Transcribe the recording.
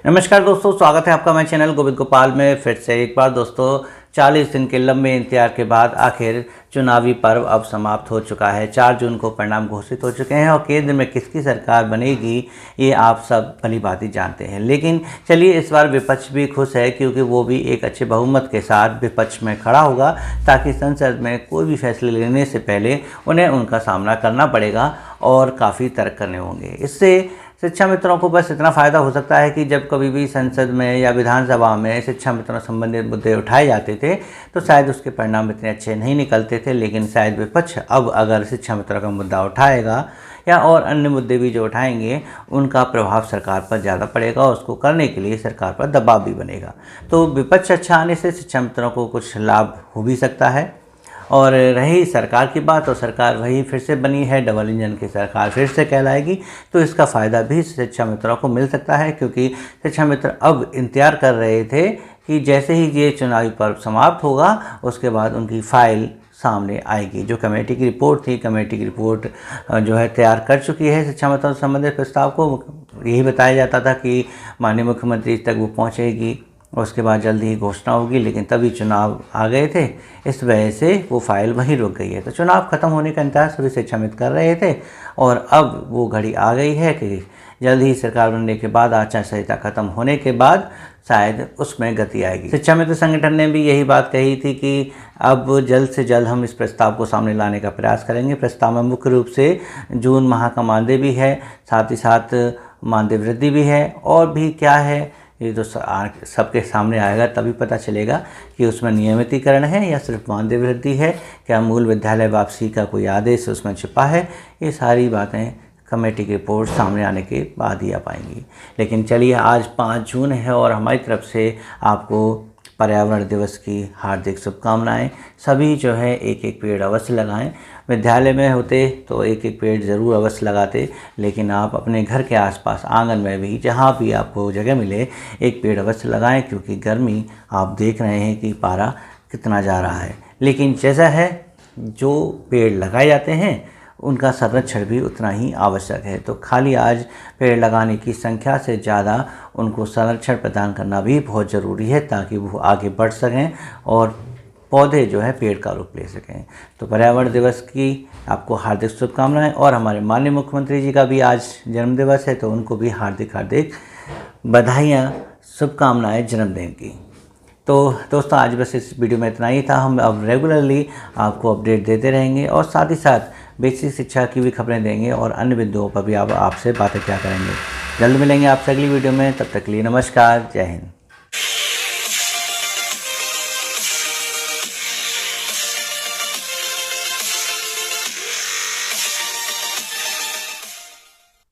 नमस्कार दोस्तों, स्वागत है आपका मेरे चैनल गोविंद गोपाल में। फिर से एक बार दोस्तों 40 दिन के लंबे इंतजार के बाद आखिर चुनावी पर्व अब समाप्त हो चुका है। 4 जून को परिणाम घोषित हो चुके हैं और केंद्र में किसकी सरकार बनेगी ये आप सब भली भांति जानते हैं। लेकिन चलिए, इस बार विपक्ष भी खुश है क्योंकि वो भी एक अच्छे बहुमत के साथ विपक्ष में खड़ा होगा, ताकि संसद में कोई भी फैसले लेने से पहले उन्हें उनका सामना करना पड़ेगा और काफ़ी तर्क करने होंगे। इससे शिक्षा मित्रों को बस इतना फ़ायदा हो सकता है कि जब कभी भी संसद में या विधानसभा में शिक्षा मित्रों संबंधित मुद्दे उठाए जाते थे तो शायद उसके परिणाम इतने अच्छे नहीं निकलते थे। लेकिन शायद विपक्ष अब अगर शिक्षा मित्रों का मुद्दा उठाएगा या और अन्य मुद्दे भी जो उठाएंगे उनका प्रभाव सरकार पर ज़्यादा पड़ेगा और उसको करने के लिए सरकार पर दबाव भी बनेगा। तो विपक्ष अच्छा आने से शिक्षा मित्रों को कुछ लाभ हो भी सकता है। और रही सरकार की बात, तो सरकार वही फिर से बनी है, डबल इंजन की सरकार फिर से कहलाएगी। तो इसका फ़ायदा भी शिक्षा मित्रों को मिल सकता है, क्योंकि शिक्षा मित्र अब इंतजार कर रहे थे कि जैसे ही ये चुनावी पर्व समाप्त होगा उसके बाद उनकी फ़ाइल सामने आएगी। जो कमेटी की रिपोर्ट थी, कमेटी की रिपोर्ट जो है तैयार कर चुकी है शिक्षा मित्रों से संबंधित प्रस्ताव को। यही बताया जाता था कि माननीय मुख्यमंत्री तक वो पहुँचेगी, उसके बाद जल्दी ही घोषणा होगी, लेकिन तभी चुनाव आ गए थे। इस वजह से वो फाइल वहीं रुक गई है। तो चुनाव खत्म होने का इंतजार सभी शिक्षा मित्र कर रहे थे और अब वो घड़ी आ गई है कि जल्द ही सरकार बनने के बाद, आचार संहिता खत्म होने के बाद शायद उसमें गति आएगी। शिक्षा मित्र संगठन ने भी यही बात कही थी कि अब जल्द से जल्द हम इस प्रस्ताव को सामने लाने का प्रयास करेंगे। प्रस्ताव में मुख्य रूप से जून माह का मानदेय भी है, साथ ही साथ मानदेय वृद्धि भी है, और भी क्या है ये तो सबके सामने आएगा, तभी पता चलेगा कि उसमें नियमितीकरण है या सिर्फ मानदेय वृद्धि है, क्या मूल विद्यालय वापसी का कोई आदेश उसमें छिपा है। ये सारी बातें कमेटी की रिपोर्ट सामने आने के बाद ही आ पाएंगी। लेकिन चलिए, आज 5 जून है और हमारी तरफ से आपको पर्यावरण दिवस की हार्दिक शुभकामनाएं। सभी जो है एक एक पेड़ अवश्य लगाएं। विद्यालय में होते तो एक एक पेड़ ज़रूर अवश्य लगाते, लेकिन आप अपने घर के आसपास आंगन में भी जहाँ भी आपको जगह मिले एक पेड़ अवश्य लगाएं, क्योंकि गर्मी आप देख रहे हैं कि पारा कितना जा रहा है। लेकिन जैसा है, जो पेड़ लगाए जाते हैं उनका संरक्षण भी उतना ही आवश्यक है। तो खाली आज पेड़ लगाने की संख्या से ज़्यादा उनको संरक्षण प्रदान करना भी बहुत ज़रूरी है, ताकि वो आगे बढ़ सकें और पौधे जो है पेड़ का रूप ले सकें। तो पर्यावरण दिवस की आपको हार्दिक शुभकामनाएं। और हमारे माननीय मुख्यमंत्री जी का भी आज जन्मदिवस है, तो उनको भी हार्दिक हार्दिक बधाइयाँ, शुभकामनाएं जन्मदिन की। तो दोस्तों, आज बस इस वीडियो में इतना ही था। हम अब रेगुलरली आपको अपडेट देते रहेंगे और साथ ही साथ बेसिक शिक्षा की भी खबरें देंगे और अन्य बिंदुओं पर भी आपसे बातें क्या करेंगे। जल्द मिलेंगे आपसे अगली वीडियो में। तब तक के लिए नमस्कार, जय हिंद।